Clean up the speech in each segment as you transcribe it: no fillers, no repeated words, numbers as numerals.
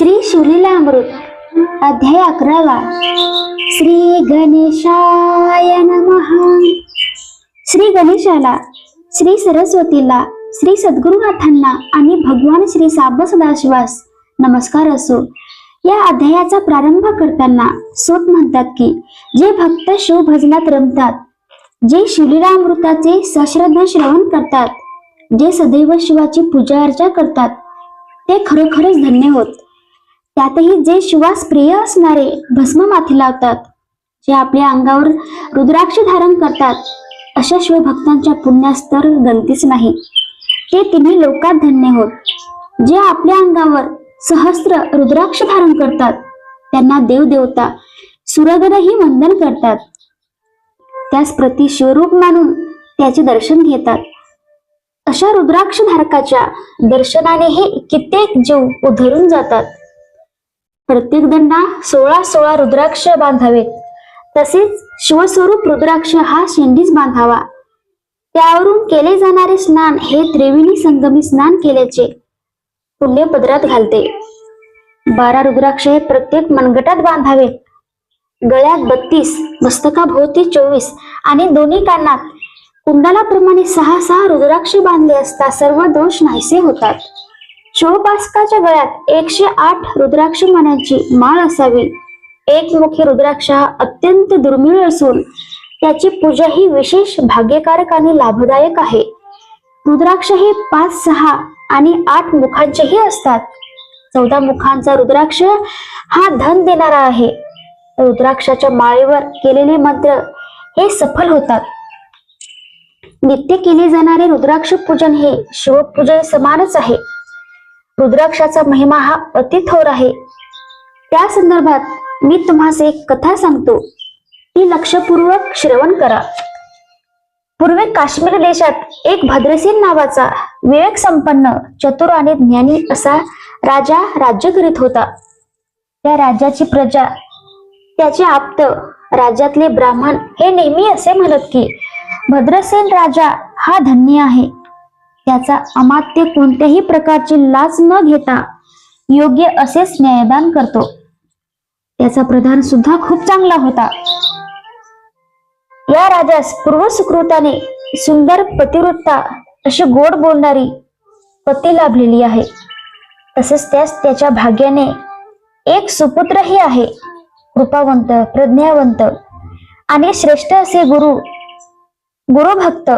श्री शिवलीलामृत अध्याय 11वा. श्री गणेशाय नमः. श्री गणेशाला, श्री सरस्वतीला, श्री सद्गुरुनाथांना आणि भगवान श्री सांब सदाशिवास नमस्कार असो. या अध्यायाचा प्रारंभ करताना सूत म्हणतात की जे भक्त शिवभजनात रमतात, जे शिवलीलामृताचे सश्रद्ध श्रवण करतात, जे सदैव शिवाची पूजा अर्चा करतात, ते खरोखरच धन्य होत. त्यातही जे शिवास प्रिय असणारे भस्म माथी लावतात, जे आपल्या अंगावर रुद्राक्ष धारण करतात, अशा शिवभक्तांच्या पुण्यास तर गणतीच नाही. ते तिन्ही लोकात धन्य होत. जे आपल्या अंगावर सहस्त्र रुद्राक्ष धारण करतात, त्यांना देवदेवता सुरगणही वंदन करतात. त्यास प्रति शिवरूप मानून त्याचे दर्शन घेतात. अशा रुद्राक्ष धारकाच्या दर्शनाने हे कित्येक जीव उधळून जातात. प्रत्येक दंडा 16 रुद्राक्ष बांधावेत. तसेच शिवस्वरूप रुद्राक्ष हा शेंडीच बांधावा. त्यावरून केले जाणारे स्नान हे त्रिवेणी संगमी स्नान केल्याचे पुण्य पदरात घालते. 12 रुद्राक्ष हे प्रत्येक मनगटात बांधावेत. गळ्यात 32, मस्तकाभोवती 24 आणि दोन्ही कानात कुंडलाप्रमाणे 6 रुद्राक्ष बांधले असता सर्व दोष नाहीसे होतात. शिवोपासकाच्या गळ्यात 108 रुद्राक्ष मण्यांची माळ असावी. एकमुखी रुद्राक्ष हा अत्यंत दुर्मिळ असून त्याची पूजा ही विशेष भाग्यकारक आणि लाभदायक आहे. रुद्राक्ष हे 5, 6 आणि 8 मुखांचेही असतात. 14 मुखांचा रुद्राक्ष हा धन देणारा आहे. रुद्राक्षाच्या माळेवर केलेले मंत्र हे सफल होतात. नित्य केले जाणारे रुद्राक्ष पूजन हे शिवपूजे समानच आहे. रुद्राक्षाचा महिमा हा अति थोर आहे. त्या संदर्भात मी तुम्हास एक कथा सांगतो, ती लक्षपूर्वक श्रवण करा. पूर्वी काश्मीर देशात एक भद्रसेन नावाचा विवेक संपन्न, चतुर आणि ज्ञानी असा राजा राज्य करीत होता. त्या राज्याची प्रजा, त्याचे आप्त, राज्यातले ब्राह्मण हे नेहमी असे म्हणत की भद्रसेन राजा हा धन्य आहे. त्याचा अमात्य कोणत्याही प्रकारची लाच न घेता योग्य असेच न्यायदान करतो. त्याचा प्रधान सुद्धा खूप चांगला होता. या राजास पूर्व सुकृताने सुंदर पतिवृत्ता अशी गोड बोलणारी पती लाभलेली आहे. तसेच त्यास त्याच्या भाग्याने एक सुपुत्रही आहे. कृपावंत, प्रज्ञावंत आणि श्रेष्ठ असे गुरुभक्त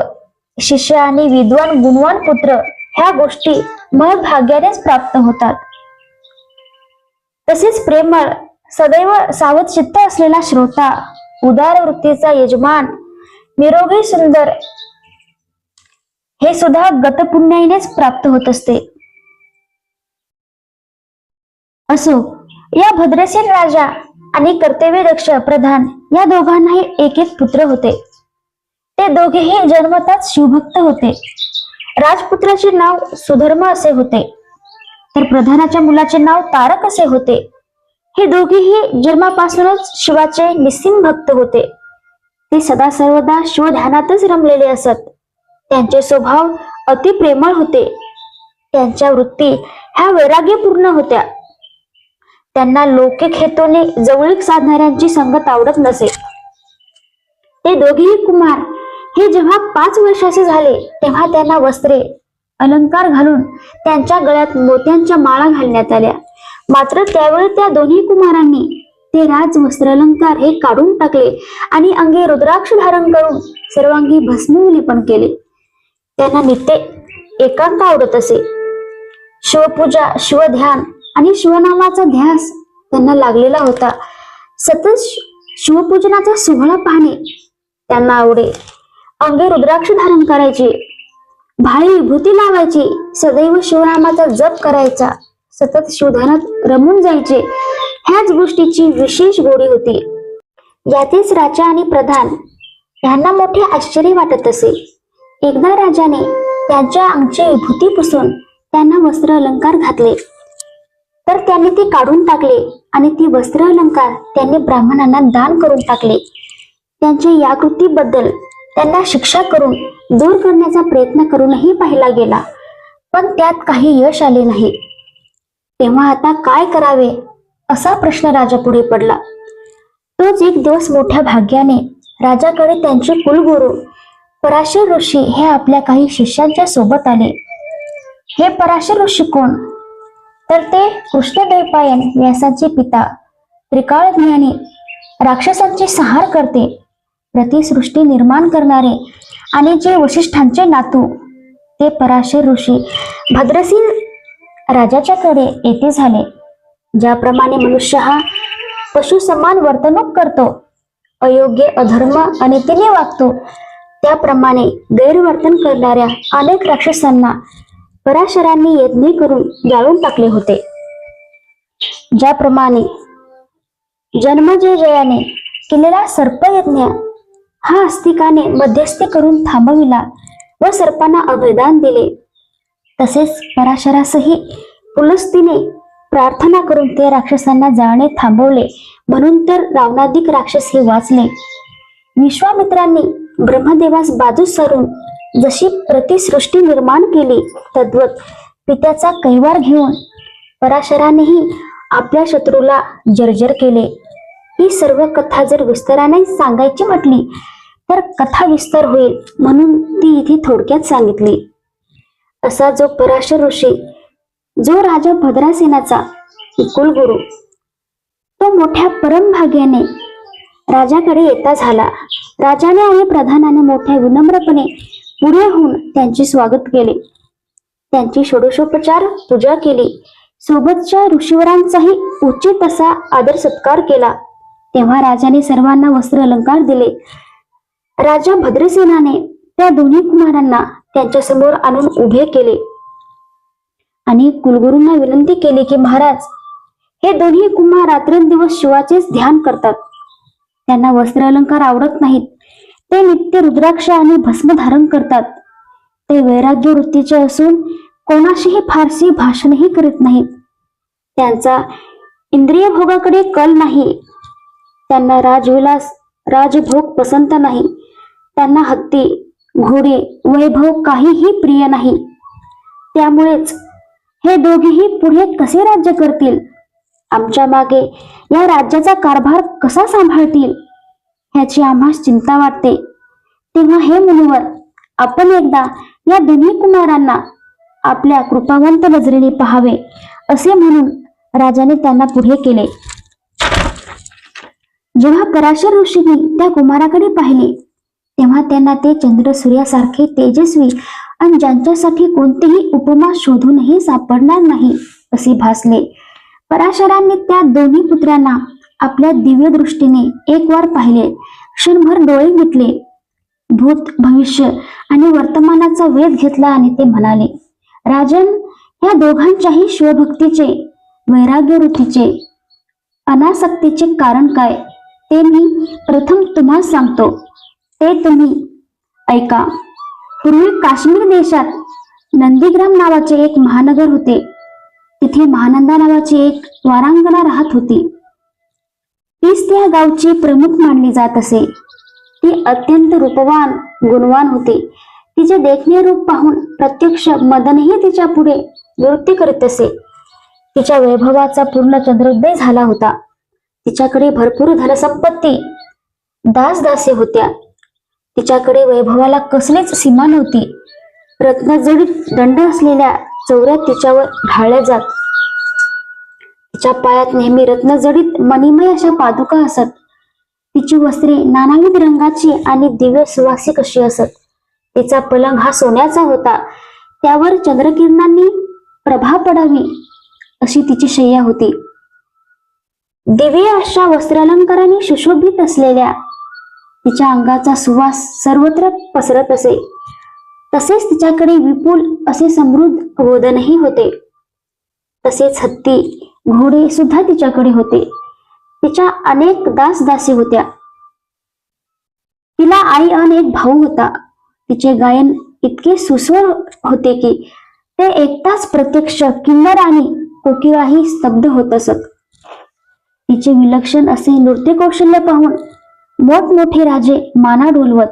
शिष्य आणि विद्वान गुणवान पुत्र ह्या गोष्टी महत् भाग्यानेच प्राप्त होतात. तसेच प्रेमळ, सदैव सावध चित्त असलेला श्रोता, उदार वृत्तीचा यजमान, निरोगी सुंदर हे सुद्धा गतपुण्यानेच प्राप्त होत असते. असो, या भद्रसेन राजा आणि कर्तव्यदक्ष प्रधान या दोघांनाही एक पुत्र होते. ते दोघेही जन्मताच शिवभक्त होते. राजपुत्राचे नाव सुधर्म असे होते, तर प्रधानाच्या मुलाचे नाव तारक असे होते. हे दोघेही जन्मापासूनच शिवाचे निस्सीम भक्त होते. ते सदा सर्वदा शिवध्यानातच रमलेले असत. त्यांचे स्वभाव अति प्रेमळ होते. त्यांच्या वृत्ती ह्या वैराग्यपूर्ण होत्या. त्यांना लौकिक हेतूने जवळीक साधणाऱ्यांची संगत आवडत नसे. ते दोघेही कुमार हे जेव्हा 5 वर्षाचे झाले तेव्हा त्यांना वस्त्रे, अलंकार घालून त्यांच्या गळ्यात मोत्यांच्या माळा घालण्यात आल्या. मात्र त्यावेळी त्या दोन्ही कुमारांनी ते राजवस्त्र अलंकार हे काढून टाकले आणि अंगी रुद्राक्ष धारण करून सर्वांगी भस्मलेपन केले. त्यांना नित्य एकांत आवडत असे. शिवपूजा, शिवध्यान आणि शिवनामाचा ध्यास त्यांना लागलेला होता. सतत शिवपूजनाचा सोहळा पाहणे त्यांना आवडे. अंगे रुद्राक्ष धारण करायचे, भाळी विभूती लावायची, सदैव शिवनामाचा जप करायचा, सतत शिवध्यानात रमून जायचे, ह्याच गोष्टीची विशेष गोडी होती. यातच राजा आणि प्रधान यांना मोठे आश्चर्य वाटत असे. एकदा राजाने त्यांच्या अंगची विभूती पुसून त्यांना वस्त्र अलंकार घातले, तर त्यांनी ते काढून टाकले आणि ती वस्त्र अलंकार त्यांनी ब्राह्मणांना दान करून टाकले. त्यांच्या या कृतीबद्दल त्यांना शिक्षा करून दूर करण्याचा प्रयत्न करूनही पाहिला गेला, पण त्यात काही यश आले नाही. तेव्हा आता काय करावे असा प्रश्न राजापुढे पडला. तोच एक दिवस मोठ्या भाग्याने राजाकडे त्यांचे कुलगुरू पराशर ऋषी हे आपल्या काही शिष्यांच्या सोबत आले. हे पराशर ऋषी कोण? तर ते कृष्णद्वैपायन व्यासाचे पिता, त्रिकाळ ज्ञानी, राक्षसांचे संहार करते, प्रतिसृष्टी निर्माण करणारे आणि जे वशिष्ठांचे नातू ते पराशर ऋषी भद्रसीन राजाच्याकडे येथे झाले. ज्याप्रमाणे मनुष्य हा पशु समान वर्तणूक करतो, अयोग्य अधर्म अनितीने वागतो, त्याप्रमाणे गैरवर्तन करणाऱ्या अनेक राक्षसांना पराशरांनी यज्ञ करून जाळून टाकले होते. ज्याप्रमाणे जन्मजयाने केलेला सर्पयज्ञ हा अस्तिकाने मध्यस्थी करून थांबविला व सर्पांना अभयदान दिले, तसेच पराशरासही पुलस्तीने प्रार्थना करून ते राक्षसांना जाळणे थांबवले, म्हणून तर रावणाधिक राक्षस हे वाचले. विश्वामित्रांनी ब्रह्मदेवास बाजूस सारून जशी प्रतिसृष्टी निर्माण केली, तद्वत पित्याचा कैवार घेऊन पराशरानेही आपल्या शत्रूला जर्जर केले. ही सर्व कथा जर विस्ताराने सांगायची म्हटली तर कथा विस्तार होईल, म्हणून ती इथे थोडक्यात सांगितली. असा जो पराशर ऋषी, जो राजा भद्रासेनाचा कुलगुरू, तो मोठ्या परमभाग्याने राजाकडे येता झाला. राजाने आणि प्रधानाने मोठ्या विनम्रपणे पुढे होऊन त्यांचे स्वागत केले, त्यांची षोडशोपचार पूजा केली, सोबतच्या ऋषीवरांचाही उचित असा आदर सत्कार केला. तेव्हा राजाने सर्वांना वस्त्र अलंकार दिले. राजा भद्रसेनाने त्या दोन्ही कुमारांना त्यांच्या समोर आणून उभे केले आणि कुलगुरूंना विनंती केली की महाराज, हे दोन्ही कुमार रात्रंदिवस शिवाचेच ध्यान करतात. त्यांना वस्त्र अलंकार आवडत नाहीत. ते नित्य रुद्राक्ष आणि भस्म धारण करतात. ते वैराग्य वृत्तीचे असून कोणाशीही फारसी भाषणही करीत नाहीत. त्यांचा इंद्रिय भोगाकडे कल नाही. त्यांना राजविलास राजभोग पसंत नाही. त्यांना हत्ती, घोडे, वैभव काहीही प्रिय नाही. त्यामुळेच हे दोघेही पुढे कसे राज्य करतील, आमच्या मागे या राज्याचा कारभार कसा सांभाळतील, ह्याची आम्हास चिंता वाटते. तेव्हा हे मुनिवर, आपण एकदा या दोन्ही कुमारांना आपल्या कृपावंत नजरेने पाहावे, असे म्हणून राजाने त्यांना पुढे केले. जेव्हा पराशर ऋषींनी त्या कुमाराकडे पाहिले, तेव्हा त्यांना ते चंद्र सूर्यासारखे तेजस्वी आणि ज्यांच्यासाठी कोणतीही उपमा शोधूनही सापडणार नाही असे भासले. पराशरांनी त्या दोन्ही पुत्रांना आपल्या दिव्य दृष्टीने एक वार पाहिले. क्षणभर डोळे मिटले. भूत, भविष्य आणि वर्तमानाचा वेध घेतला आणि ते म्हणाले, राजन, या दोघांच्याही शिवभक्तीचे, वैराग्य वृत्तीचे, अनासक्तीचे कारण काय ते मी प्रथम तुम्हाला सांगतो, ते तुम्ही ऐका. पूर्वी काश्मीर देशात नंदीग्राम नावाचे एक महानगर होते. तिथे महानंदा नावाची एक वारांगना राहत होती. तीच त्या गावची प्रमुख मानली जात असे. ती अत्यंत रूपवान, गुणवान होती. तिचे देखणे रूप पाहून प्रत्यक्ष मदनही तिच्या पुढे नृत्य करीत असे. तिच्या वैभवाचा पूर्ण चंद्रोदय झाला होता. तिच्याकडे भरपूर धनसंपत्ती, दासदासी होत्या. तिच्याकडे वैभवाला कसलीच सीमा नव्हती. रत्नजडित दंड असलेल्या चौऱ्या तिच्यावर ढाळल्या जात. तिच्या पायात नेहमी रत्नजडित मणिमय अशा पादुका असत. तिची वस्त्रे नानाविध रंगाची आणि दिव्य सुवासिक अशी असत. तिचा पलंग हा सोन्याचा होता. त्यावर चंद्रकिरणांनी प्रभा पडावी अशी तिची शय्या होती. दिव्य अशा वस्त्रालंकाराने सुशोभित असलेल्या तिच्या अंगाचा सुवास सर्वत्र पसरत असे. तसेच तिच्याकडे विपुल असे समृद्ध वदनही होते. तसेच हत्ती, घोडे सुद्धा तिच्याकडे होते. तिच्या अनेक दासदासी होत्या. तिला आई आणि एक भाऊ होता. तिचे गायन इतके सुस्वर होते की ते एकटाच प्रत्यक्ष किन्नर आणि कोकिळाही स्तब्ध होत असत. तिचे विलक्षण असे नृत्य कौशल्य पाहून मोठमोठे राजे माना डोलवत.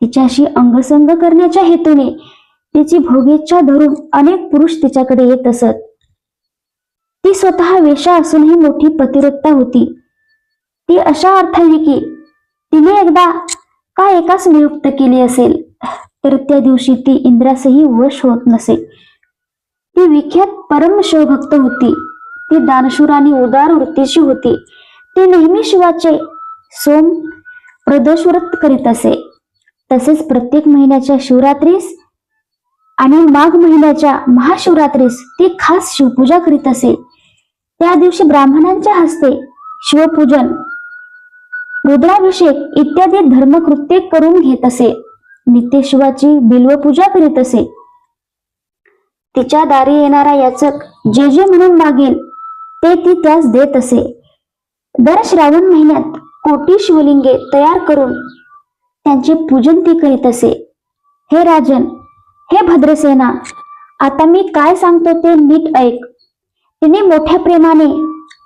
तिच्याशी अंगसंग करण्याच्या हेतूने तिची भोगेच्छा धरून अनेक पुरुष तिच्याकडे येत असत. ती स्वतः वेश्या असूनही मोठी पतिव्रता होती. ती अशा अर्थाने की तिने एकदा का एकाच नियुक्त केली असेल तर त्या दिवशी ती इंद्रासही वश होत नसे. ती विख्यात परम शिवभक्त होती. ती दानशूर आणि उदार वृत्तीची होती. ती नेहमी शिवाचे सोम प्रदोष व्रत करीत असे. तसेच प्रत्येक महिन्याच्या शिवरात्रीस आणि माघ महिन्याच्या महाशिवरात्रीस ती खास शिवपूजा करीत असे. त्या दिवशी ब्राह्मणांच्या हस्ते शिवपूजन, रुद्राभिषेक इत्यादी धर्मकृत्ये करून घेत असे. नित्य शिवाची बिल्वपूजा करीत असे. तिच्या दारी येणारा याचक जे जे म्हणून मागेल ते ती त्यास देत असे. दर श्रावण महिन्यात कोटी शिवलिंगे तयार करून त्यांचे पूजन ती करीत असे. हे राजन, हे भद्रसेना, आता मी काय सांगतो ते नीट ऐक. तिने मोठ्या प्रेमाने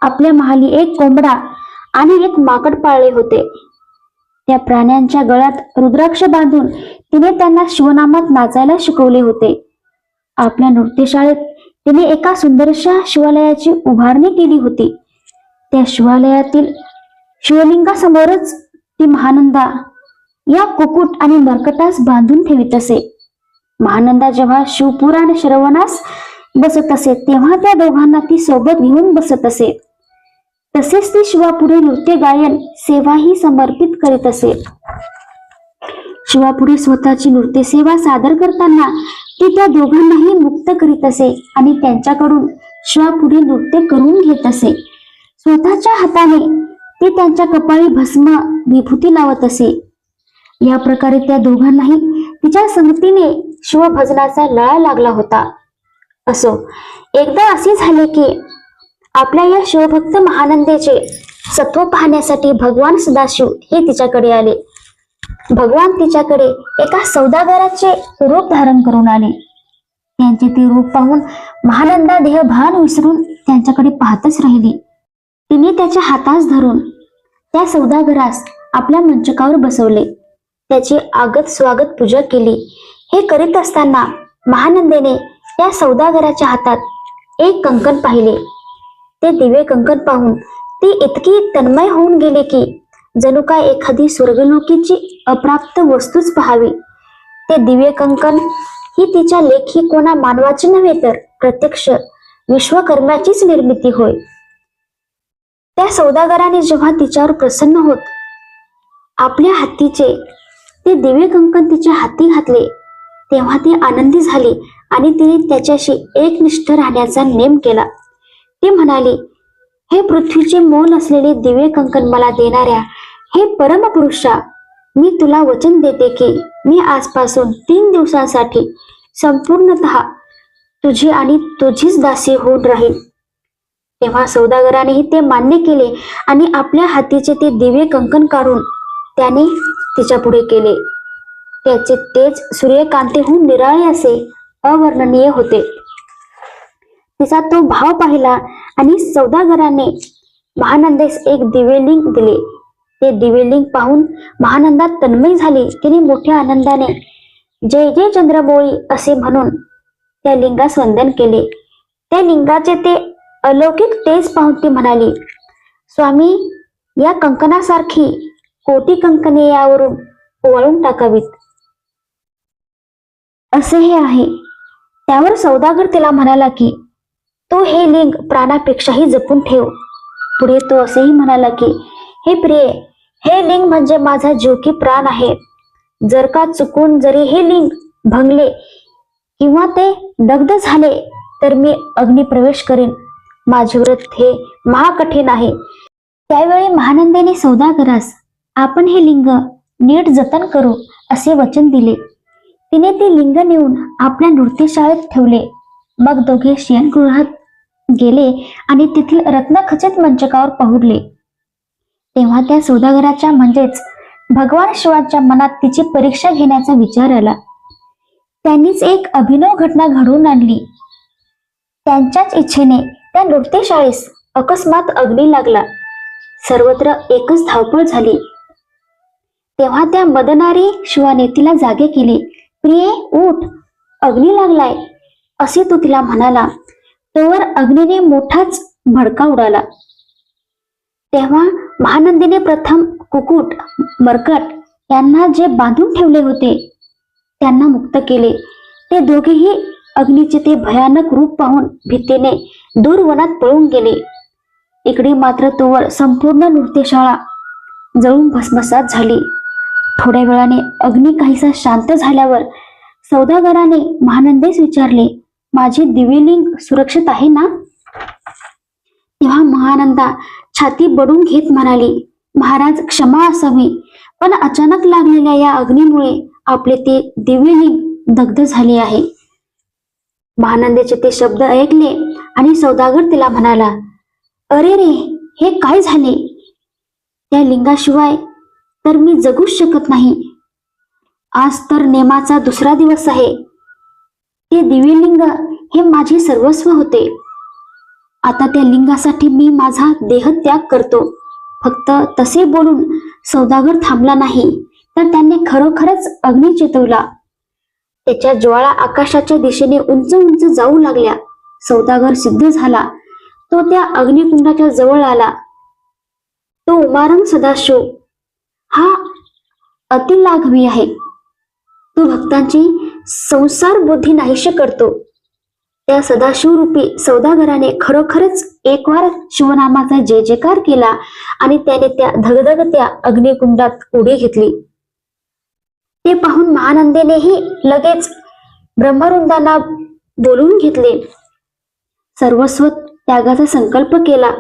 आपल्या महाली एक कोंबडा आणि एक माकड पाळले होते. त्या प्राण्यांच्या गळ्यात रुद्राक्ष बांधून तिने त्यांना शिवनामात नाचायला शिकवले होते. आपल्या नृत्यशाळेत तिने एका सुंदरशा शिवालयाची उभारणी केली होती. त्या शिवालयातील शिवलिंगासमोरच ती महानंदा या कुकुट आणि मर्कटास बांधून ठेवीत असे. महानंदा जेव्हा शिवपुराण श्रवणास बसत असे तेव्हा त्या दोघांना ती सोबत घेऊन बसत असे. तसेच ती शिवापुढे नृत्य गायन सेवाही समर्पित करीत असे. शिवापुढे स्वतःची नृत्य सेवा सादर करताना ती त्या दोघांनाही मुक्त करीत असे आणि त्यांच्याकडून शिवापुढे नृत्य करून घेत असे. स्वतःच्या हाताने ती त्यांच्या कपाळी भस्म विभूती लावत असे. या प्रकारे त्या दोघांनाही तिच्या संगतीने शिवभजनाचा लळा लागला होता. असो, एकदा असे झाले की आपल्या या शिवभक्त महानंदेचे सत्व पाहण्यासाठी भगवान सदाशिव हे तिच्याकडे आले. भगवान तिच्याकडे एका सौदागराचे रूप धारण करून आले. त्यांचे ते रूप पाहून महानंदा देहभान विसरून त्यांच्याकडे पाहतच राहिली. तिने त्याच्या हातास धरून त्या सौदागरास आपल्या मंचकावर बसवले. त्याची आगत स्वागत पूजा केली. हे करीत असताना महानंदेने त्या सौदागराच्या हातात एक कंकण पाहिले. ते दिवे कंकण पाहून ती इतकी तन्मय होऊन गेली की जणू काय एखादी स्वर्गलोकीची अप्राप्त वस्तूच पाहावी. ते दिव्य कंकण ही तिच्या लेखी कोणा मानवाची नव्हे तर प्रत्यक्ष विश्वकर्म्याचीच निर्मिती होय. त्या सौदागराने जेव्हा तिच्यावर प्रसन्न होत आपल्या हातीचे ते दिव्य कंकण तिच्या हाती घातले तेव्हा ती आनंदी झाली आणि तिने त्याच्याशी एकनिष्ठ राहण्याचा नेम केला. ती म्हणाली, हे पृथ्वीचे मोल असलेले दिव्य कंकण मला देणाऱ्या हे परमपुरुषा, मी तुला वचन देते की मी आजपासून 3 दिवसांसाठी संपूर्णतः तुझी आणि तुझीच दासी होऊन राहील. तेव्हा सौदागरानेही ते मान्य केले आणि आपल्या हातीचे ते दिव्य कंकण काढून त्याने तिच्या पुढे केले. त्याचे तेज सूर्यकांतीहून निराळे असे अवर्णनीय होते. तिचा तो भाव पाहिला आणि सौदागराने महानंदेस एक दिव्यलिंग दिले. ते दिव्यलिंग पाहून महानंदा तन्मय झाली. तिने मोठ्या आनंदाने जय जय चंद्रमौळी असे म्हणून त्या लिंगास वंदन केले. त्या लिंगाचे ते अलौकिक तेज पाहून ती म्हणाली, स्वामी, या कंकणासारखी कोटी कंकणे यावरून ओवाळून टाकावीत. असे हे आहे. त्यावर सौदागर तिला म्हणाला की तो हे लिंग प्राणापेक्षाही जपून ठेव. पुढे तो असेही म्हणाला की हे प्रिये, हे लिंग म्हणजे माझा जीव की प्राण आहे. जर का चुकून जरी हे लिंग भंगले किंवा ते दग्ध झाले तर मी अग्निप्रवेश करेन. माझे व्रत हे महाकठीण आहे. त्यावेळी महानंदेने सौदागरास आपण हे लिंग नीट जतन करू असे वचन दिले. तिने ते लिंग नेऊन आपल्या नृत्यशाळेत ठेवले. मग दोघे शयनगृहात गेले आणि तेथील रत्नखचित मंचकावर पाहुरले. तेव्हा त्या सौदागराच्या म्हणजेच भगवान शिवाच्या मनात तिची परीक्षा घेण्याचा विचार आला. त्यांनीच एक अभिनव घटना घडवून आणली. त्यांच्याच इच्छेने त्या नृत्यशाळेस अकस्मात अग्नी लागला. सर्वत्र एकच धावपळ झाली. तेव्हा त्या मदनारी शिवाने तिला जागे केले. प्रिये, उठ, अग्नी लागलाय असे तो तिला म्हणाला. तोवर अग्नीने मोठाच भडका उडाला. तेव्हा महानंदीने प्रथम कुकुट, मरकट यांना जे बांधून ठेवले होते त्यांना मुक्त केले. ते दोघेही अग्नीचे ते भयानक रूप पाहून भीतीने दूर वनात पळून गेले. इकडे मात्र तोवर संपूर्ण नृत्यशाळा जळून भस्मसात झाली. थोड्या वेळाने अग्नी काहीसा शांत झाल्यावर सौदागराने महानंदेस विचारले, माझे दिव्यलिंग सुरक्षित आहे ना? तेव्हा महानंदा छाती बडून घेत म्हणाली, महाराज क्षमा असावी, पण अचानक लागलेल्या या अग्नीमुळे आपले ते दिव्यलिंग दग्ध झाले आहे. महानंदेचे ते शब्द ऐकले आणि सौदागर तिला म्हणाला, अरे रे, हे काय झाले? त्या लिंगाशिवाय तर मी जगूच शकत नाही. आज तर नेमाचा दुसरा दिवस आहे. ते दिव्यलिंग हे माझे सर्वस्व होते. आता त्या लिंगासाठी मी माझा देहत्याग करतो. फक्त तसे बोलून सौदागर थांबला नाही, तर त्याने खरोखरच अग्नी चितवला. त्याच्या ज्वाळा आकाशाच्या दिशेने उंच उंच जाऊ लागल्या. सौदागर सिद्ध झाला. तो त्या अग्निकुंडाच्या जवळ आला. तो उमारंग सदाशिव हा अतिलाघवी आहे. तो भक्तांची संसार बुद्धी नाहीशी करतो. त्या सदाशिव रूपी सौदागराने खरोखरच एक वार शिवनामाचा जय जयकार केला आणि त्याने त्या धगधगत्या अग्निकुंडात उडी घेतली. ते पाहून महानंदेनेही लगेच ब्रह्मरुंदांना बोलवून घेतले. सर्वस्व त्यागाचा संकल्प केला.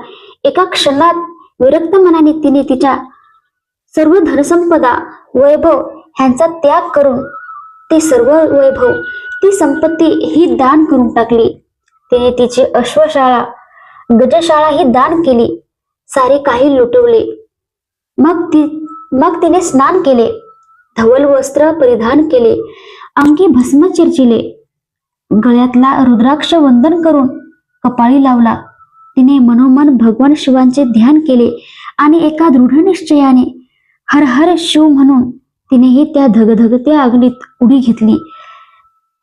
एका क्षणात विरक्त मनाने तिने तिच्या सर्व धनसंपदा, वैभव ह्यांचा त्याग करून ते सर्व वैभव, ती संपत्ती ही दान करून टाकली. तिने तिची अश्वशाळा, गजशाळा ही दान केली. सारे काही लुटवले. मग तिने स्नान केले, धवल वस्त्र परिधान केले, अंगी भस्म चिरचिले, गळ्यातला रुद्राक्ष वंदन करून कपाळी लावला. तिने मनोमन भगवान शिवांचे ध्यान केले आणि एका दृढ निश्चयाने हर हर शिव म्हणून तिनेही त्या धगधगत्या अग्नीत उडी घेतली.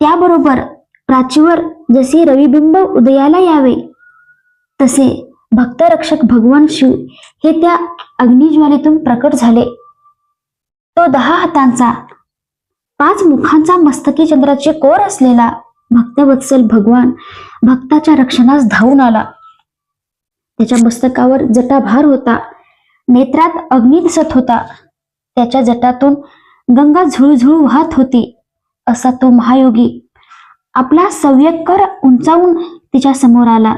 त्याबरोबर प्राचीवर जसे रविबिंब उदयाला यावे तसे भक्तरक्षक भगवान शिव हे त्या अग्निज्वालेतून प्रकट झाले. तो 10 हातांचा, 5 मुखांचा, मस्तकी चंद्राचे कोर असलेला भक्तवत्सल भगवान भक्ताच्या रक्षणास धावून आला. त्याच्या मस्तकावर जटाभार होता. नेत्रात अग्नी दिसत होता. त्याच्या जटातून गंगा झुळझुळ वाहत होती. असा तो महायोगी आपला सव्यकर उंचावून तिच्या समोर आला.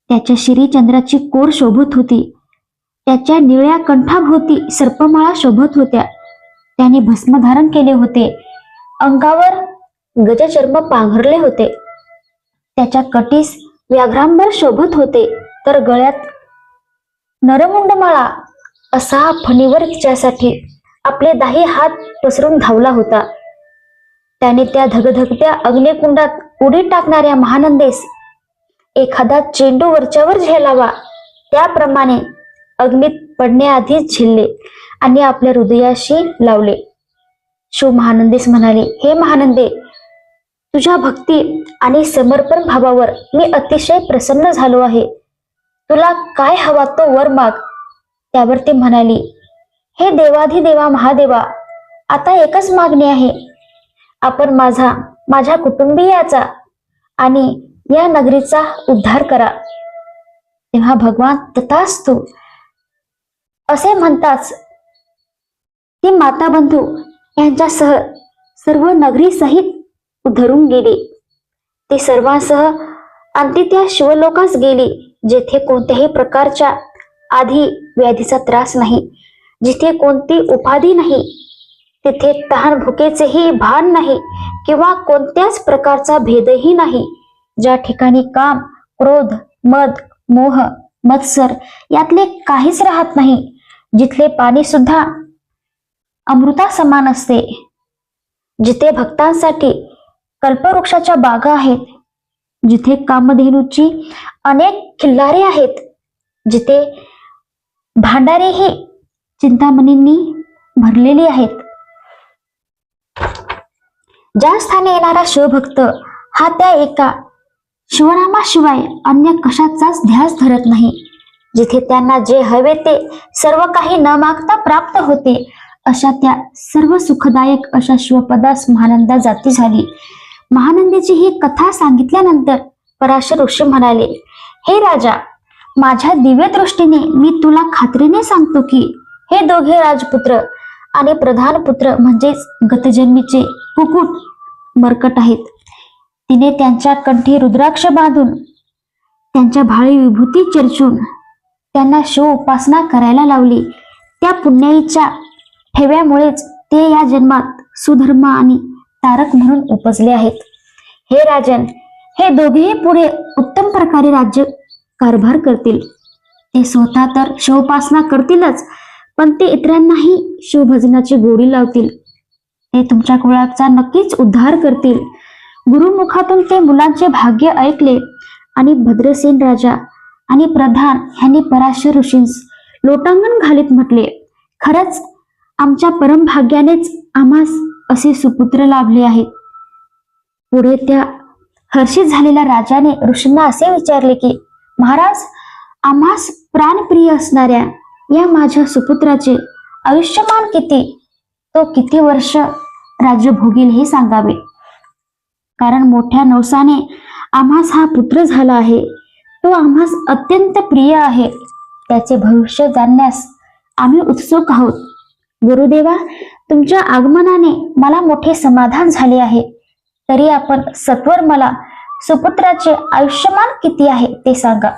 त्याच्या शिरी चंद्राची कोर शोभत होती. त्याच्या निळ्या कंठाभोवती सर्पमाळा शोभत होत्या. त्याने भस्म धारण केले होते. अंगावर गजचर्म पांघरले होते. त्याच्या कटीस व्याघ्रांबर शोभत होते, तर गळ्यात नरमुंडमाळा असा फणीवर तिच्यासाठी आपले 10 हात पसरून धावला होता. त्याने त्या धगधगत्या अग्निकुंडात उडी टाकणाऱ्या महानंदेस एखादा चेंडू वरच्यावर झेलावा त्याप्रमाणे अग्नीत पडण्याआधीच झेलले आणि आपल्या हृदयाशी लावले. शिव महानंदेस म्हणाले, हे महानंदे, तुझ्या भक्ती आणि समर्पण भावावर मी अतिशय प्रसन्न झालो आहे. तुला काय हवा तो वर माग. त्यावर ते म्हणाली, हे देवाधिदेवा महादेवा, आता एकच मागणी आहे. आपण माझ्या कुटुंबियाचा आणि या नगरीचा उद्धार करा. तेव्हा भगवान तथास्तु असे म्हणताच ती माता बंधू यांच्यासह सर्व नगरी सहित धरून गेली. ती सर्वांसह अंती त्या शिवलोकास गेली, जेथे कोणत्याही प्रकारच्या आधी व्याधीचा त्रास नाही, जिथे कोणती उपाधी नाही, तिथे तहान भुकेचेही भान नाही किंवा कोणत्याच प्रकारचा भेदही नाही, ज्या ठिकाणी काम, क्रोध, मद, मोह, मत्सर यातले काहीच राहत नाही, जिथले पाणी सुद्धा अमृता समान असते, जिथे भक्तांसाठी कल्पवृक्षाच्या बागा आहेत, जिथे कामधेनूची अनेक खिल्लारे आहेत, जिथे भांडारेही चिंतामणींनी भरलेली आहेत. ज्या स्थानी येणारा शिवभक्त हा त्या एका शिवनामाशिवाय अन्य कशाचाच ध्यास धरत नाही. जिथे त्यांना जे हवे ते सर्व काही न मागता प्राप्त होते, अशा त्या सर्व सुखदायक अशा शिवपदास महानंदा जाती झाली. महानंदीची ही कथा सांगितल्यानंतर पराशर ऋषी म्हणाले, हे राजा, माझ्या दिव्य दृष्टीने मी तुला खात्रीने सांगतो की हे दोघे राजपुत्र आणि प्रधान पुत्र म्हणजेच गतजन्मीचे कुकुट मरकट आहेत. तिने त्यांच्या कंठी रुद्राक्ष बांधून त्यांच्या भाळी विभूती चर्चून त्यांना शिव उपासना करायला लावली. त्या पुण्याईच्या ठेव्यामुळेच ते या जन्मात सुधर्म आणि तारक म्हणून उपजले आहेत. हे राजन, हे दोघेही पुढे उत्तम प्रकारे राज्य कारभार करतील. ते स्वतः तर शिवोपासना करतीलच, पण ते इतरांनाही शिवभजनाची गोडी लावतील. ते तुमच्या कुळाचा नक्कीच उद्धार करतील. गुरुमुखातून ते मुलांचे भाग्य ऐकले आणि भद्रसेन राजा आणि प्रधान ह्यांनी पराशर ऋषींस लोटांगण घालीत म्हटले, खरंच आमच्या परमभाग्यानेच आम्हास असे सुपुत्र लाभले आहेत. पुढे त्या हर्षित झालेल्या राजाने ऋषींना असे विचारले की, महाराज, आम्हास प्राणप्रिय असणाऱ्या या माझ्या सुपुत्राचे आयुष्यमान किती, तो किती वर्ष राज्य भोगील हे सांगावे. कारण मोठ्या नवसाने आम्हास हा पुत्र झाला आहे. तो आम्हास अत्यंत प्रिय आहे. त्याचे भविष्य जाणण्यास आम्ही उत्सुक आहोत. गुरुदेवा, तुमच्या आगमनाने मला मोठे समाधान झाले आहे. तरी आपण सत्वर मला सुपुत्राचे आयुष्यमान किती आहे ते सांगा.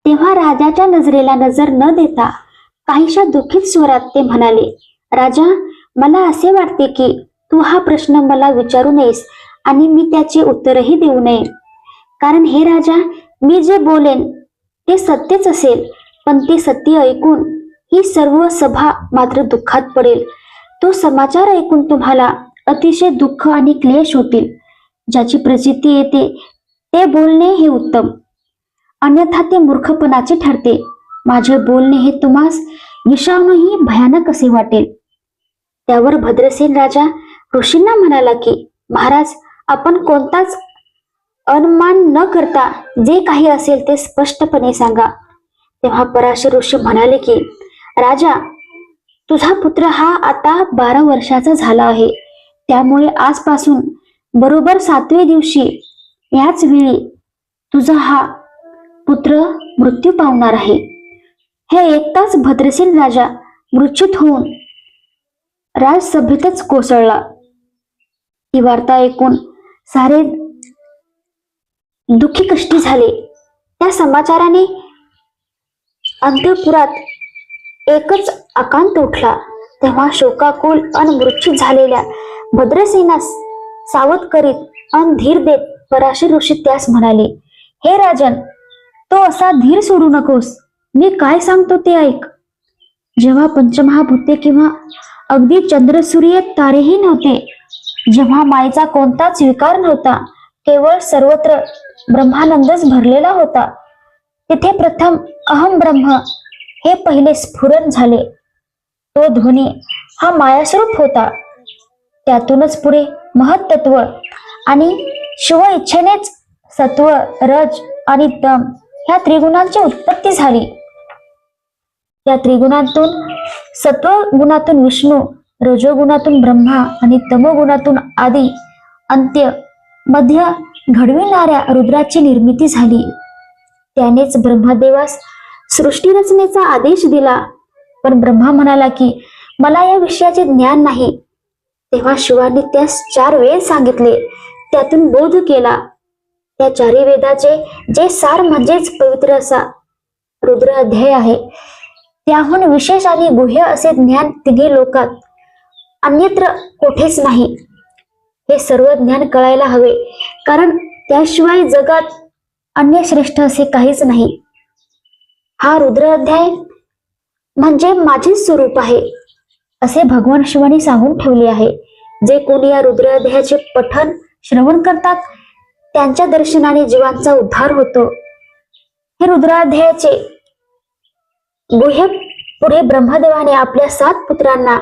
तेव्हा राजाच्या नजरेला नजर न देता काहीशा दुःखित स्वरात ते म्हणाले, राजा, मला असे वाटते की तू हा प्रश्न मला विचारू नयेस आणि मी त्याचे उत्तरही देऊ नये. कारण हे राजा, मी जे बोलेन ते सत्यच असेल, पण ते सत्य ऐकून ही सर्व सभा मात्र दुःखात पडेल. तो समाचार ऐकून तुम्हाला अतिशय दुःख आणि क्लेश होतील. ज्याची प्रचिती येते ते बोलणे हे उत्तम, अन्यथा ते मूर्खपणाचे ठरते. माझे बोलणे हे तुम्हास विषावूनही भयानक असे वाटेल. त्यावर भद्रसेन राजा ऋषींना म्हणाला की, महाराज, आपण कोणताच अनुमान न करता जे काही असेल ते स्पष्टपणे सांगा. तेव्हा पराशर ऋषी म्हणाले की, राजा, तुझा पुत्र हा आता 12 वर्षाचा झाला आहे. त्यामुळे आजपासून बरोबर 7व्या दिवशी याच वेळी तुझा हा पुत्र मृत्यू पावणार आहे. हे ऐकताच भद्रसेन राजा मूर्छित होऊन राजसभेतच कोसळला. ही वार्ता ऐकून सारे दुःखी कष्टी झाले. त्या समाचाराने अंतःपुरात एकच आकांत उठला. तेव्हा शोकाकुल अन मूर्छित झालेल्या भद्रसेनास सावध करीत अन धीर देत पराशर ऋषी त्यास म्हणाले, हे राजन, तो असा धीर सोडू नकोस. मी काय सांगतो ते ऐक. जेव्हा पंचमहाभूते किंवा अगदी चंद्रसूर्य तारेही नव्हते, जेव्हा मायेचा कोणताच विकार नव्हता, केवळ सर्वत्र ब्रह्मानंदच भरलेला होता, तिथे प्रथम अहम ब्रह्म हे पहिले स्फुरण झाले. तो ध्वनी हा मायास्वरूप होता. त्यातूनच पुढे महत्त्व आणि शिव इच्छेनेच सत्व, रज आणि तम ह्या त्रिगुणांची उत्पत्ती झाली. त्या त्रिगुणातून सत्व गुणातून विष्णू, रजोगुणातून ब्रह्मा आणि तमोगुणातून आदी अंत्य मध्य घडविणाऱ्या रुद्राची निर्मिती झाली. त्यानेच ब्रह्मदेवास सृष्टी रचनेचा आदेश दिला. पण ब्रह्मा म्हणाला की मला या विषयाचे ज्ञान नाही. तेव्हा शिवाने त्यास 4 वेद सांगितले, त्यातून बोध केला. त्या 4 वेदाचे जे सार म्हणजेच पवित्र असा रुद्र अध्याय आहे, त्याहून विशेष आणि गुह्य असे ज्ञान तिन्ही लोकात अन्यत्र कोठेच नाही. हे सर्व ज्ञान कळायला हवे, कारण त्याशिवाय जगात अन्य श्रेष्ठ असे काहीच नाही. हा रुद्र अध्याय म्हणजे माझेच स्वरूप आहे असे भगवान शिवाने सांगून ठेवले आहे. जे कोणी या रुद्र अध्यायाचे पठण श्रवण करतात त्यांच्या दर्शनाने जीवांचा उद्धार होतो. हे रुद्राध्यायाचे गुह्य पुढे ब्रह्मदेवाने आपल्या 7 पुत्रांना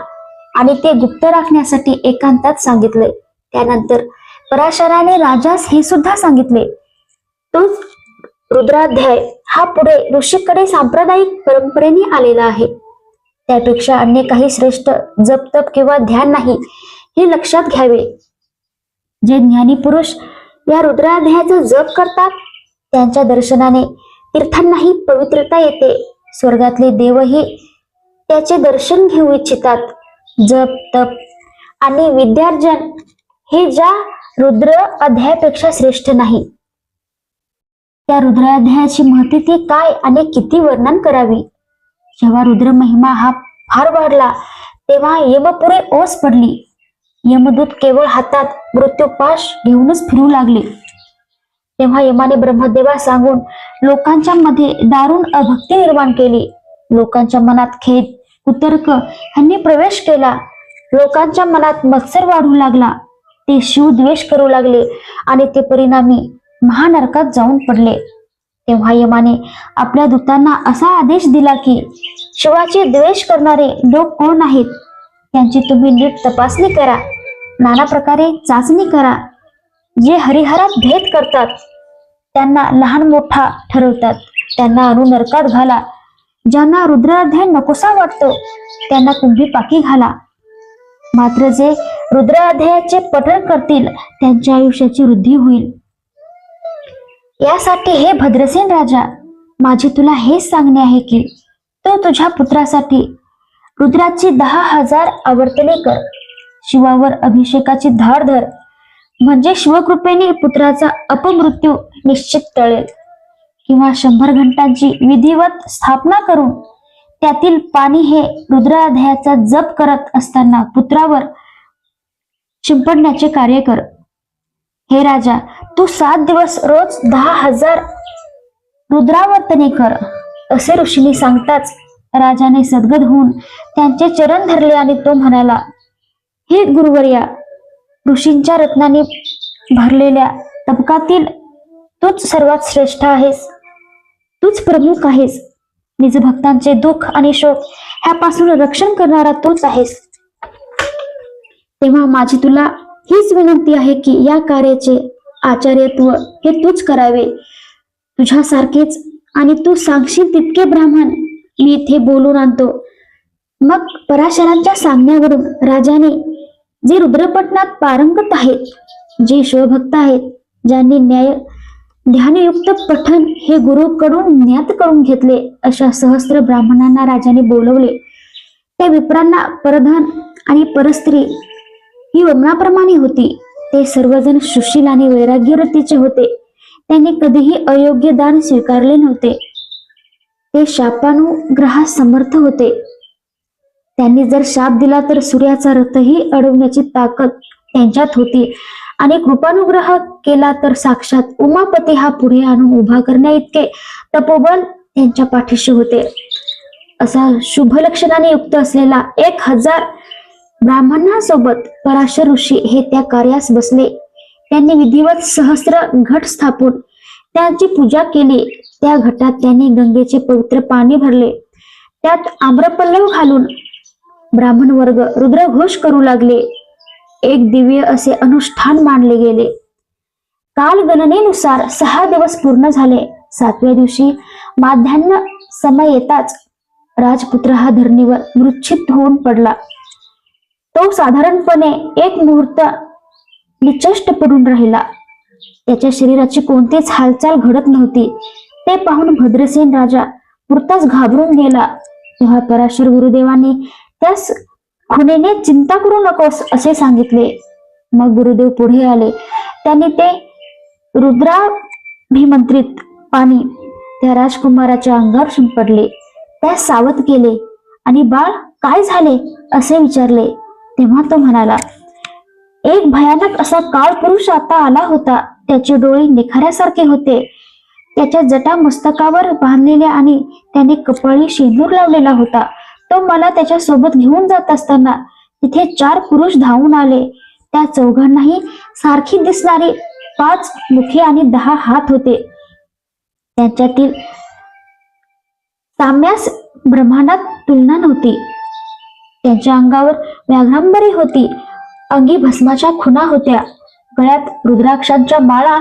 आणि ते गुप्त राखण्यासाठी एकांतात सांगितले. त्यानंतर पराशराने राजास हे सुद्धा सांगितले तोच रुद्राध्याय हा पुढे ऋषीकडे सांप्रदायिक परंपरेने आलेला आहे. त्यापेक्षा अन्य काही श्रेष्ठ जप तप किंवा ध्यान नाही हे लक्षात घ्यावे. जे ज्ञानी पुरुष या रुद्राध्यायाचा जप करतात त्यांच्या दर्शनाने तीर्थांनाही पवित्रता येते. स्वर्गातले देवही त्याचे दर्शन घेऊ इच्छितात. जप तप आणि विद्यार्जन हे ज्या रुद्र अध्यायापेक्षा श्रेष्ठ नाही. त्या रुद्राध्यायाची महती काय आणि किती वर्णन करावी. जेव्हा रुद्र महिमा हा फार वाढला तेव्हा यमपुरे ओस पडली. यमदूत केवळ हातात मृत्यूपाश घेऊनच फिरू लागले. तेव्हा यमाने ब्रह्मदेवा सांगून लोकांच्या मध्ये दारुण अभक्ती निर्माण केली. लोकांच्या मनात खेद कुतर्क यांनी प्रवेश केला. लोकांच्या मनात मत्सर वाढू लागला. ते शिवद्वेष करू लागले आणि ते परिणामी महानरकात जाऊन पडले. तेव्हा यमाने आपल्या दूतांना असा आदेश दिला की शिवाचे द्वेष करणारे लोक कोण आहेत त्यांची तुम्ही नीट तपासणी करा. नाना प्रकारे चाचणी करा. जे हरिहरात भेद करतात त्यांना लहान मोठा ठरवतात त्यांना आणून नरकात घाला. ज्यांना रुद्राध्याय नकोसा वाटतो त्यांना कुंभी पाकी घाला. मात्र जे रुद्राध्यायाचे पठण करतील त्यांच्या आयुष्याची वृद्धी होईल. यासाठी हे भद्रसेन राजा माझे तुला हेच सांगणे आहे की तो तुझ्या पुत्रासाठी रुद्राची 10,000 आवर्तने कर. शिवावर अभिषेकाची धार धर म्हणजे शिवकृपेने पुत्राचा अपमृत्यू निश्चित टळेल. किंवा 100 घंटांची विधिवत स्थापना करून त्यातील पाणी हे रुद्राध्यायाचा जप करत असताना पुत्रावर शिंपडण्याचे कार्य कर. हे राजा तू 7 दिवस रोज 10,000 रुद्रावर्तने कर असे ऋषींनी सांगताच राजाने सद्गत होऊन त्यांचे चरण धरले आणि तो म्हणाला, हे गुरुवर्या, ऋषींच्या रत्नांनी भरलेल्या तबकातील तूच सर्वात श्रेष्ठ आहेस. तूच प्रमुख आहेस. निज भक्तांचे दुःख आणि शोक ह्यापासून रक्षण करणारा तूच आहेस. तेव्हा माझी तुला हीच विनंती आहे की या कार्याचे आचार्यत्व हे तूच करावे. तुझ्यासारखेच आणि तू सांगशील तितके ब्राह्मण मी इथे बोलून आणतो. मग पराशरांच्या सांगण्यावरून राजाने जे रुद्रपठणात पारंगत आहेत, जे शिवभक्त आहेत, ज्यांनी ध्यानयुक्त पठण हे गुरुकडून ज्ञात करून घेतले अशा सहस्त्र ब्राह्मणांना राजाने बोलवले. त्या विप्रांना परधन आणि परस्त्री ही वमनाप्रमाणे होती. ते सर्वजण सुशील आणि वैराग्यवृत्तीचे होते. त्यांनी कधीही अयोग्य दान स्वीकारले नव्हते. ते शापानुग्रहास समर्थ होते. त्यांनी जर शाप दिला तर सूर्याचा रथही अडवण्याची ताकद त्यांच्यात होती आणि कृपानुग्रह केला तर साक्षात उमापती हा पुढे आणून उभा करण्या इतके तपोबल त्यांच्या पाठीशी होते. असा शुभ लक्षणाने युक्त असलेला 1,000 ब्राह्मणांसोबत पराशर ऋषी हे त्या कार्यास बसले. त्यांनी विधिवत सहस्त्र घट स्थापून त्यांची पूजा केली. त्या घटात त्यांनी गंगेचे पवित्र पाणी भरले. त्यात आम्रपल्लव घालून ब्राह्मण वर्ग रुद्रघोष करू लागले. एक दिव्य असे अनुष्ठान मानले गेले. काल गणनेनुसार 6 दिवस पूर्ण झाले. 7व्या दिवशी माध्यान्ह समय येताच राजपुत्र हा धरणीवर मूर्छित होऊन पडला. तो साधारणपणे 1 मुहूर्त निचष्ट पडून राहिला. त्याच्या शरीराची कोणतीच हालचाल घडत नव्हती. ते पाहून भद्रसेन राजा पुरताच घाबरून गेला. तेव्हा पराशर गुरुदेवांनी त्यास खुणेने चिंता करू नकोस असे सांगितले. मग गुरुदेव पुढे आले. त्यांनी ते रुद्राभिमंत्रित पाणी त्या राजकुमाराच्या अंगावर शिंपडले. त्यास सावध केले आणि बाळ काय झाले असे विचारले. तेव्हा तो म्हणाला, एक भयानक असा काळ पुरुष आता आला होता. त्याचे डोळे निखाऱ्यासारखे होते. त्याच्या जटा मस्तकावर बांधलेल्या आणि त्याने कपाळी शेंदूर लावलेला होता. तो मला त्याच्या सोबत घेऊन जात असताना तिथे 4 पुरुष धावून आले. त्या चौघांनाही सारखी दिसणारी 5 मुखे आणि 10 हात होते. त्यांच्यातील साम्यास ब्रह्मांडात तुलना नव्हती. त्यांच्या अंगावर व्याघ्रांबरी होती. अंगी भस्माच्या खुणा होत्या. गळ्यात रुद्राक्षांच्या माळा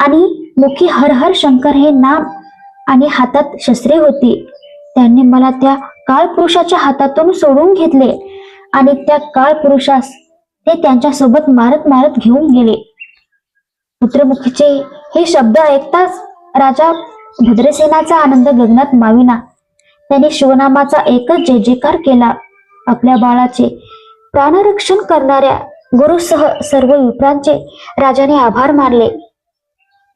आणि मुखी हर हर शंकर हे नाम आणि हातात शस्त्रे होती. त्यांनी मला त्या काळपुरुषाच्या हातातून सोडून घेतले आणि त्या काळपुरुषास ते त्यांच्या सोबत मारत मारत घेऊन गेले. पुत्रमुखीचे हे शब्द ऐकताच राजा भद्रसेनाचा आनंद गगनात माविना. त्याने शिवनामाचा एकच जय जयकार केला. आपल्या बाळाचे प्राणरक्षण करणाऱ्या गुरुसह सर्व विप्रांचे राजाने आभार मानले.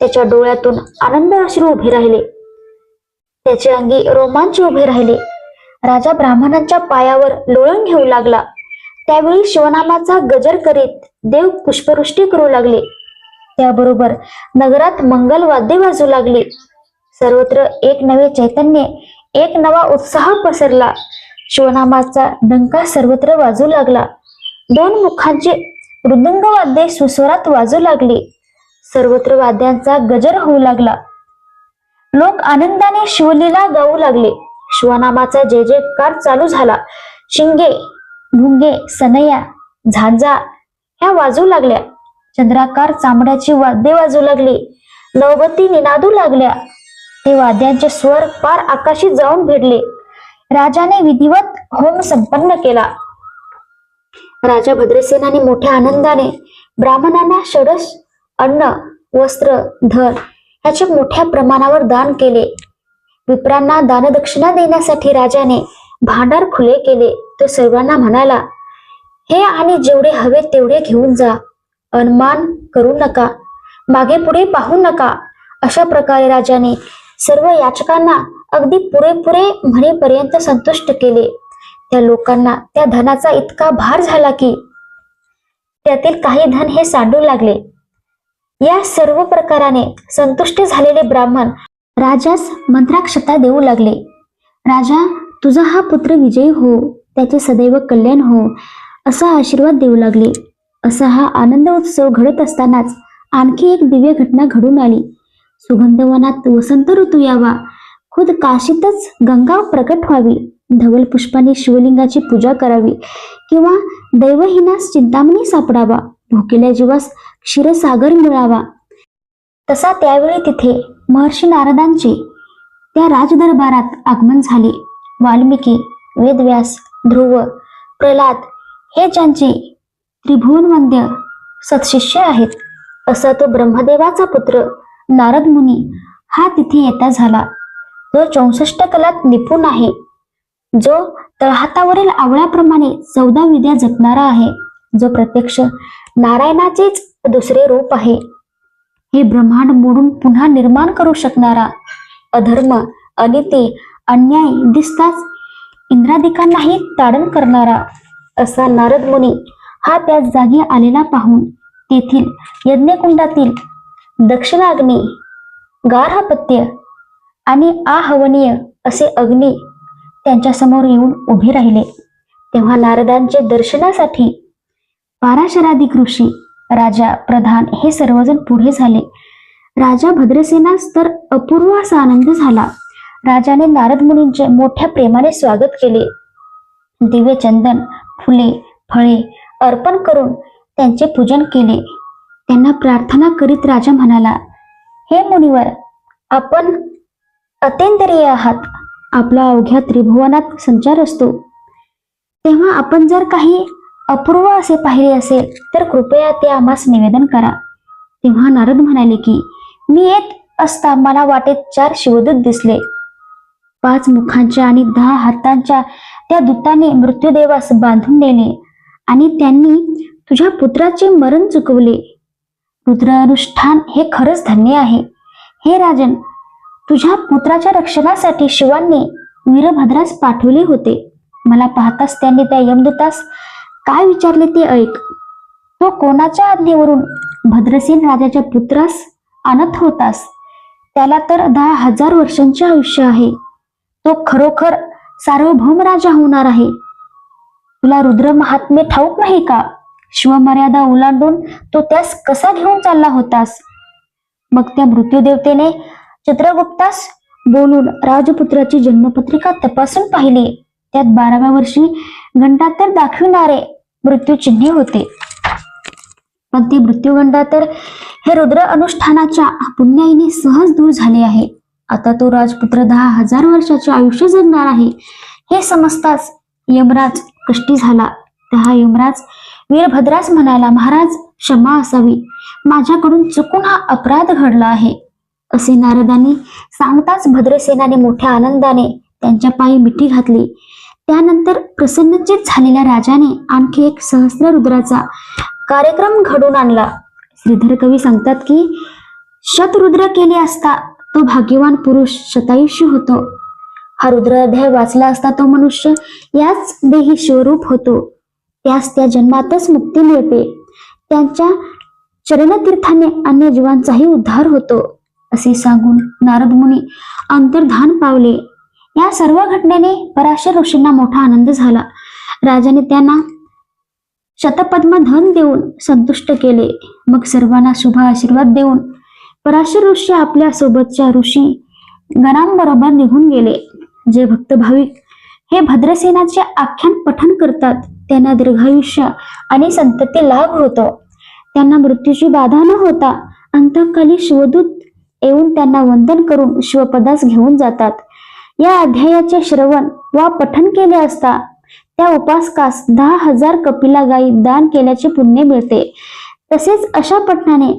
त्याच्या डोळ्यातून आनंद अश्रू उभे राहिले. त्याचे अंगी रोमांच उभे राहिले. राजा ब्राह्मणांच्या पायावर लोळण घेऊ लागला. त्यावेळी शिवनामाचा गजर करीत देव पुष्पवृष्टी करू लागले. त्याबरोबर नगरात मंगल वाद्ये वाजू लागली. सर्वत्र एक नवे चैतन्य, एक नवा उत्साह पसरला. शिवनामाचा डंका सर्वत्र वाजू लागला. दोन मुखांचे मृदुंग वाद्ये सुस्वरात वाजू लागली. सर्वत्र वाद्यांचा गजर होऊ लागला. लोक आनंदाने शिवलीला गाऊ लागले. शिवनामाचा जय जयकार चालू झाला. शिंगे, भुंगे, सनया, झांजा ह्या वाजू लागल्या. चंद्राकार चामड्याची वाद्ये वाजू लागली. नवबती निनादू लागल्या. ते वाद्यांचे स्वर पार आकाशी जाऊन भिडले. राजाने विधिवत होम संपन्न केला. राजा भद्रसेनाने मोठ्या आनंदाने ब्राह्मणांना षडस, अन्न, वस्त्र, धन ह्याचे मोठ्या प्रमाणावर दान केले. विप्रांना दानदक्षिणा देण्यासाठी राजाने भांडार खुले केले. तो सर्वांना म्हणाला, हे आणि जेवढे हवे तेवढे घेऊन जा. अनमान करू नका, मागे पुढे पाहू नका. अशा प्रकारे राजाने सर्व याचकांना अगदी पुरेपुरे म्हणेपर्यंत संतुष्ट केले. त्या लोकांना त्या धनाचा इतका भार झाला की त्यातील काही धन हे सांडू लागले. या सर्व प्रकाराने संतुष्ट झालेले ब्राह्मण राजास मंत्राक्षता देऊ लागले. राजा, तुझा हा पुत्र विजयी हो, त्याचे सदैव कल्याण हो, असा आशीर्वाद देऊ लागले. असा हा आनंद उत्सव घडत असतानाच आणखी एक दिव्य घटना घडून आली. सुगंधवनात वसंत ऋतू यावा, खुद काशीतच गंगा प्रकट व्हावी, धवल पुष्पाने शिवलिंगाची पूजा करावी किंवा दैवहीनास चिंतामणी सापडावा, भुकेल्या जीवास क्षीरसागर मिळावा. तसा त्यावेळी तिथे महर्षी नारदांचे त्या राजदरबारात आगमन झाले. वाल्मिकी, वेदव्यास, ध्रुव, प्रल्हाद हे ज्यांचे त्रिभुवनवंद्य सत्शिष्य आहेत, असा तो ब्रह्मदेवाचा पुत्र नारद मुनी हा तिथे येता झाला. जो 64 कलात निपुण आहे, जो तळहातावरील आवळ्याप्रमाणे 14 विद्या जपणारा आहे, जो प्रत्यक्ष नारायणाचेच दुसरे रूप आहे, हे ब्रह्मांड मोडून पुन्हा निर्माण करू शकणारा, अधर्म, अनिती, अन्याय दिसताच इंद्रादिकांनाही ताडण करणारा असा नारद मुनी हा त्या जागी आलेला पाहून तेथील यज्ञकुंडातील दक्षिणाग्नी, गार्हपत्य आणि आहवनीय असे अग्नी त्यांच्या समोर येऊन उभे राहिले. तेव्हा नारदांचे दर्शनासाठी पाराशराधिक ऋषी, राजा, प्रधान हे सर्वजण पुढे झाले. राजा भद्रसेनास तर अपूर्व असा आनंद झाला. राजाने नारद मुनींचे मोठ्या प्रेमाने स्वागत केले. दिव्य चंदन, फुले, फळे अर्पण करून त्यांचे पूजन केले. त्यांना प्रार्थना करीत राजा म्हणाला, हे मुनिवर, आपण अतेंद्रिय आहात. आपला अवघ्या त्रिभुवनात संचार असतो. तेव्हा आपण जर काही अपूर्व असे पाहिले असेल तर कृपया ते आम्हास निवेदन करा. तेव्हा नारद म्हणाले की मी येत असता मला वाटेत 4 शिवदूत दिसले. 5 मुखांच्या आणि 10 हातांच्या त्या दूतांनी मृत्यूदेवास बांधून नेले आणि त्यांनी तुझ्या पुत्राचे मरण चुकवले. रुद्रानुष्ठान हे खरंच धन्य आहे. हे राजन, तुझ्या पुत्राच्या रक्षणासाठी शिवांनी वीरभद्रास पाठवले होते. मला पाहताच त्यांनी त्या यमदूतास काय विचारले ते ऐक. तो कोणाच्या आज्ञेवरून भद्रसेन राजाच्या पुत्रास आणत होतास? त्याला तर 10,000 वर्षांचे आयुष्य आहे. तो खरोखर सार्वभौम राजा होणार आहे. तुला रुद्र महात्म्य ठाऊक नाही का? शिवमर्यादा ओलांडून तो त्यास कसा घेऊन चालला होतास? मग त्या मृत्यूदेवतेने चित्रगुप्तास बोलून राजपुत्राची जन्मपत्रिका तपासून पाहिली. त्यात 12व्या वर्षी घंटातर दाखविणारे मृत्यूचिन्हे होते. पण ते मृत्यूगंडातर हे रुद्र अनुष्ठानाच्या पुण्याईने सहज दूर झाले आहे. आता तो राजपुत्र 10,000 वर्षाचे आयुष्य जगणार आहे. हे समजताच यमराज कष्टी झाला. तेव्हा यमराज वीरभद्रास म्हणाला, महाराज क्षमा असावी, माझ्याकडून चुकून हा अपराध घडला आहे. असे नारदांनी सांगताच भद्रसेनाने मोठ्या आनंदाने त्यांच्या पायी मिठी घातली. त्यानंतर प्रसन्नचित झालेल्या राजाने आणखी एक सहस्र रुद्राचा कार्यक्रम घडून आणला. श्रीधर कवी सांगतात की शतरुद्र केले असता तो भाग्यवान पुरुष शतायुष्य होतो. हा रुद्र अध्याय वाचला असता तो मनुष्य याच देही शिवरूप होतो. त्यास त्या जन्मातच मुक्ती मिळते. त्यांच्या चरणतीर्थाने अन्य जीवांचाही उद्धार होतो असे सांगून नारद मुनी अंतर्धान पावले. या सर्व घटनेने पराशर ऋषींना मोठा आनंद झाला. राजाने त्यांना शतपद्म धन देऊन संतुष्ट केले. मग सर्वांना शुभ आशीर्वाद देऊन पराशर ऋषी आपल्या सोबतच्या ऋषी गणांबरोबर निघून गेले. जे भक्त भाविक हे भद्रसेनाचे आख्यान पठण करतात त्यांना दीर्घायुष्य आणि संतती लाभ होतो. त्यांना मृत्यूची बाधा न होता अंतकाली शिवदूत येऊन त्यांना वंदन करून शिवपदास घेऊन जातात. या अध्यायाचे श्रवण वा पठण केले असता त्या उपासकास 10,000 कपिला गायी दान केल्याचे पुण्य मिळते. तसेच अशा पठणाने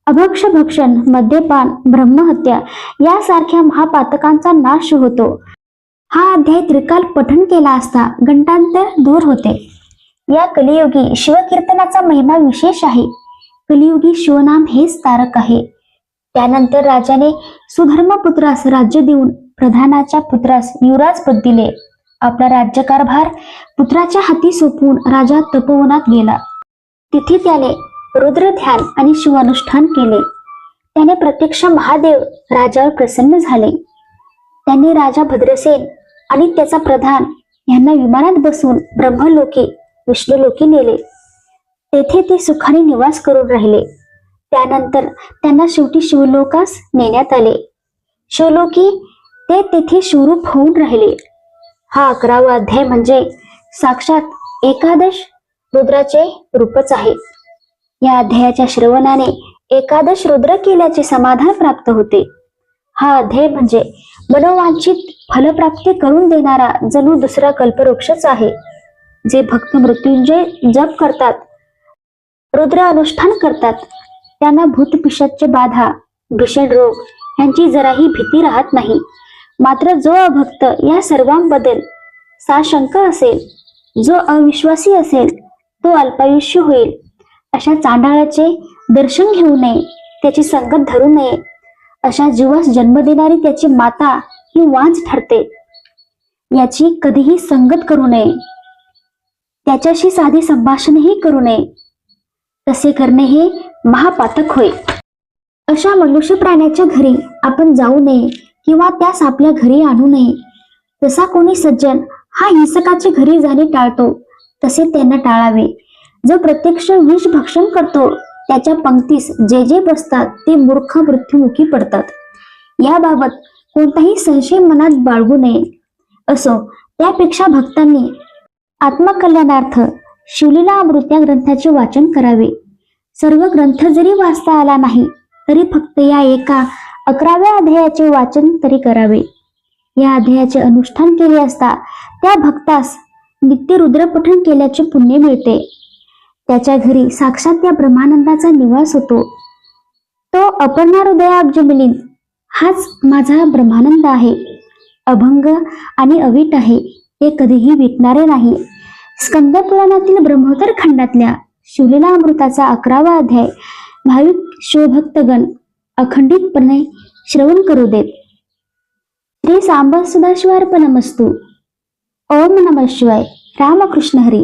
अभक्ष भक्षण, मद्यपान, ब्रह्महत्या यासारख्या महापातकांचा नाश होतो. हा अध्याय त्रिकाल पठण केला असता घंटांतर दूर होते. या कलियुगी शिवकीर्तनाचा महिमा विशेष आहे. कलियुगी शिवनाम हेच तारक आहे. त्यानंतर राजाने सुधर्म पुत्रास राज्य देऊन प्रधानाच्या पुत्रास युवराज पद दिले. आपला राज्यकारभार पुत्राच्या हाती सोपवून राजा तपोवनात गेला. तिथे त्याने रुद्र ध्यान आणि शिवानुष्ठान केले. त्याने प्रत्यक्ष महादेव राजावर प्रसन्न झाले. त्यांनी राजा भद्रसेन आणि त्याचा प्रधान यांना विमानात बसवून ब्रह्मलोकी विष्णुलोकी नेले. तेथे ते सुखाने निवास करून राहिले. त्यानंतर त्यांना शेवटी शिवलोकास नेण्यात आले. शिवलोकी ते तेथे शिवरूप होऊन राहिले. हा 11वा अध्याय म्हणजे साक्षात एकादश रुद्राचे रूपच आहे. या अध्यायाच्या श्रवणाने एकादश रुद्र केल्याचे समाधान प्राप्त होते. हा अध्याय म्हणजे मनोवांछित फलप्राप्ती करून देणारा जणू दुसरा कल्पवृक्षच आहे. जे भक्त मृत्युंजय जप करतात, रुद्र अनुष्ठान करतात, त्यांना भूतपिशाच्य बाधा, भीषण रोग यांची जराही भीती राहत नाही. मात्र जो अभक्त या सर्वांबद्दल साशंक असेल, जो अविश्वासी असेल, तो अल्पायुष्य होईल. अशा चांडाळाचे दर्शन घेऊ नये, त्याची संगत धरू नये. अशा जीवास जन्म देणारी त्याची माता ही वांझ ठरते. याची कधीही संगत करू नये. त्याच्याशी साधे संभाषणही करू नये. तसे करणे हे महापातक होय. अशा मनुष्य प्राण्याच्या घरी आपण जाऊ नये किंवा त्यास आपल्या घरी आणू नये. जसा कोणी सज्जन हा हिंसकाच्या घरी जाणे टाळतो तसे त्यांना टाळावे. जो प्रत्यक्ष विष भक्षण करतो त्याच्या पंक्तीस जे जे बसतात ते मूर्ख मृत्युमुखी पडतात. याबाबत कोणताही संशय मनात बाळगू नये. असो, त्यापेक्षा भक्तांनी आत्मकल्याणार्थ शिवलीला अमृत या ग्रंथाचे वाचन करावे. सर्व ग्रंथ जरी वाचता आला नाही तरी फक्त या एका 11व्या अध्यायाचे वाचन तरी करावे. या अध्यायाचे अनुष्ठान केले असता त्या भक्तास नित्य रुद्रपठण केल्याचे पुण्य मिळते. त्याच्या घरी साक्षात त्या ब्रह्मानंदाचा निवास होतो. तो अपर्णा हृदयाब्ज मिलिंद हाच माझा ब्रह्मानंद आहे. अभंग आणि अवीट आहे. ते कधीही विटणारे नाही. स्कंद पुराणातील ब्रह्मोत्तर खंडातल्या शिवलीला अमृताचा 11वा अध्याय भाविक शिवभक्तगण अखंडितपणे श्रवण करू देत. श्री सांब सदाशिवार्पणमस्तु. ओम नमः शिवाय. रामकृष्ण हरी.